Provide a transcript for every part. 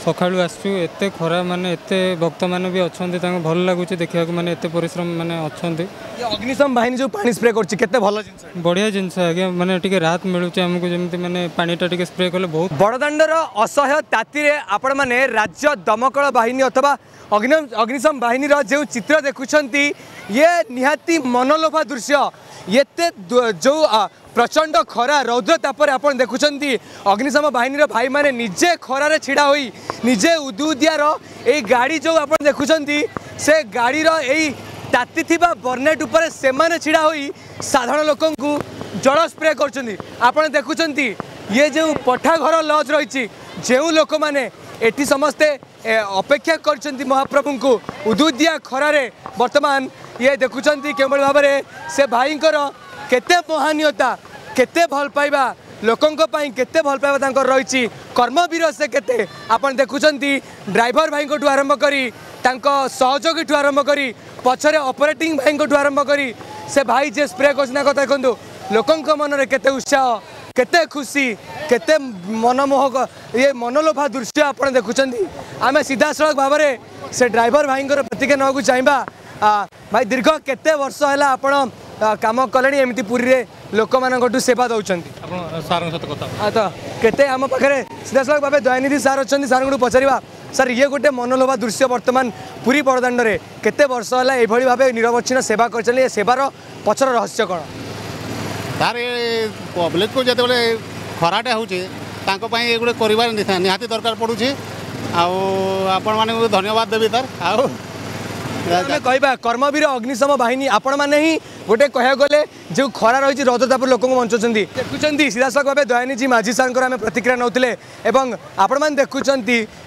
सकाळू आसु एते खरा माने एते भक्त माने भी अछंती तांको भल लागुची देखिया को माने एते परिश्रम माने अछंती। ये अग्निशम बाहिनी जो पानी स्प्रे करछि केते भल जिंस बढ़िया जिनस आगे माने टिके राहत मिलुची हमको जेमती माने पानीटा टिके स्प्रे कले बहुत। बड़दाण्डर असह्य ताती आपण मैंने राज्य दमकल बाहिनी अथवा अग्निशम बाहिनी जो चित्र देखुंट ये निहाती मनलोभा दृश्य ये जो प्रचंड खरा रौद्र तापर आप देखुंट अग्निशम बाहिनी भाई माने निजे खरारे छिड़ा हुई निजे उदुदियार ये गाड़ी जो आप देखुंट से गाड़ीर यही ताती थिबा बर्नेट उपर से माने छिड़ा हुई साधारण लोकन को जल स्प्रे कर देखुंट ये जो पठा घर लज रही जो लोक मैंने एटी समस्ते अपेक्षा कर महाप्रभु को उदुदिया खरारे वर्तमान ये देखुंट के भाव में से भाई केते महानीयता केते भल पाइबा लोकंको पाई केते भल पाइबा रही कर्मवीर से केते आपण देखुंट ड्राइवर भाई को आरंभ करी सहयोगी ठू आरंभ करी पछरे ऑपरेटिंग भाई को आरंभ करी से भाई जे स्प्रे करना कथा देखो लोकंको मन में केते उत्साह केते खुशी केते मनमोहक ये मनलोभा दृश्य आप देखुंट आम सीधा सड़क भाव में से ड्राइवर भाई प्रतिक्रिया नाकू चाहिए भाई दीर्घ केते वर्ष है आपण काम कले एमती पुरी रे लोक मान सेवा दौरान तो केते आम पाखे सीधा सड़क भाव दयानिधि सार अच्छा सार को पचारा सर ये गोटे मनलोभा दृश्य वर्तमान पूरी बड़दाण्ड में केते वर्ष है ये भाव निरवच्छिन्न सेवा कर सेवार पछर रहस्य कौन तार पब्लिक को जो खराटे होता ये गोटे कर निहाती दरकार पड़ुଛି आपण माने धन्यवाद देवी तार कहवा कर्मवीर अग्निशम बाहिनी आपण मैंने ही गोटे कह गले जो खरा रही रजतापुर लोक बंचुं देखुं सीधा सड़क भाव दयानिधि माझी सार आम प्रतिक्रिया नौले आपण मैंने देखुं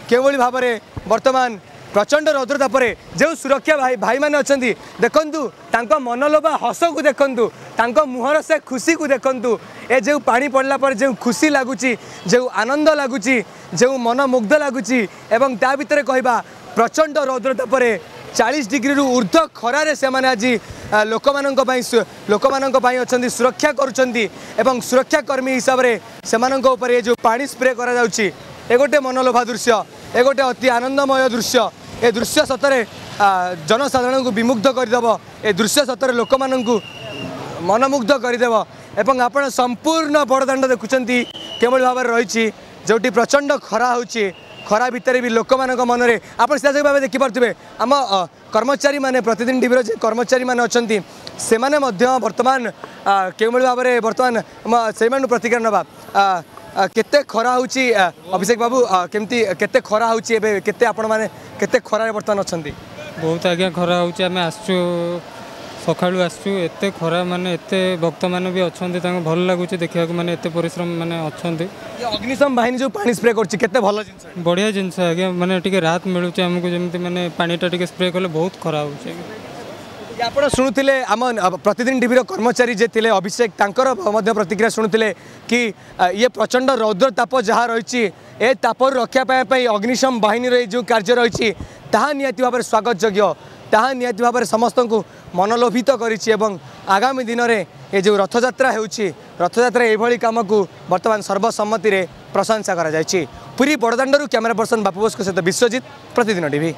के भाव में वर्तमान प्रचंड रौद्रतापर जो सुरक्षा भाई मैंने अच्छा देखु मनलोभा हस को देखु मुहर से खुशी को देखु ए जो पानी पड़ला पर जो खुशी लगुच जो आनंद लगुच जो मन मुग्ध लगुच एवं ता भितर कहवा प्रचंड रौद्रतापर 40 डिग्री ऊर्ध्व खरारे से माने आज लोक अच्छा सुरक्षा करुँच सुरक्षाकर्मी हिसाब से ये जो पानी स्प्रे कर गोटे मनलोभा दृश्य ए गोटे अति आनंदमय दृश्य ए दृश्य सतरे जनसाधारण को विमुग्ध करदेव ए दृश्य सतरे लोक मनमुग्ध करदेव एवं आपण संपूर्ण बड़दाण्ड देखुंट के भाव में रही जो प्रचंड खरा होची खरा भितर भी लोक मन में आप सीधा भाव देखिपे आम कर्मचारी माने प्रतिदिन टीवी जो कर्मचारी माने अच्छा से वर्तमान के भाव में वर्तमान से प्रतिक्रिया नवा केते खरा होची अभिषेक बाबू केमती केते खरा होची एबे केते आपण माने केते खरा वर्तमान अछंती बहुत आज्ञा खरा होची आमे आसु सकाळू आसु एते खरा माने एते भक्त माने भी अछंती तांको भल लागुची देखिया को माने एते परिश्रम माने अछंती। ये अग्निशम बाहिनी जो पानी स्प्रे करछि केते भल जिंस बढ़िया जिंस आज्ञा माने टिके राहत मिलुची हमको जेमती माने पानीटा टिके स्प्रे कले बहुत खरा होची। आप शुणुले आम प्रतिदिन टीवी कर्मचारी जे थे अभिषेक तांकर प्रतिक्रिया शुणुले कि ये प्रचंड रौद्र ताप जहाँ रही ए तापर रक्षापी अग्निशम बाहिनी जो कार्य रही निहाती भाव स्वागत योग्य ताहा निहाती भाव समस्त को मनलोभित कर आगामी दिन में ये जो रथयात्रा रथयात्रा ये कम को वर्तमान सर्वसम्मति प्रशंसा करा जायछि। पूरी बड़दाण्डरू कैमरा पर्सन बापू बोस सहित विश्वजित प्रतिदिन टीवी।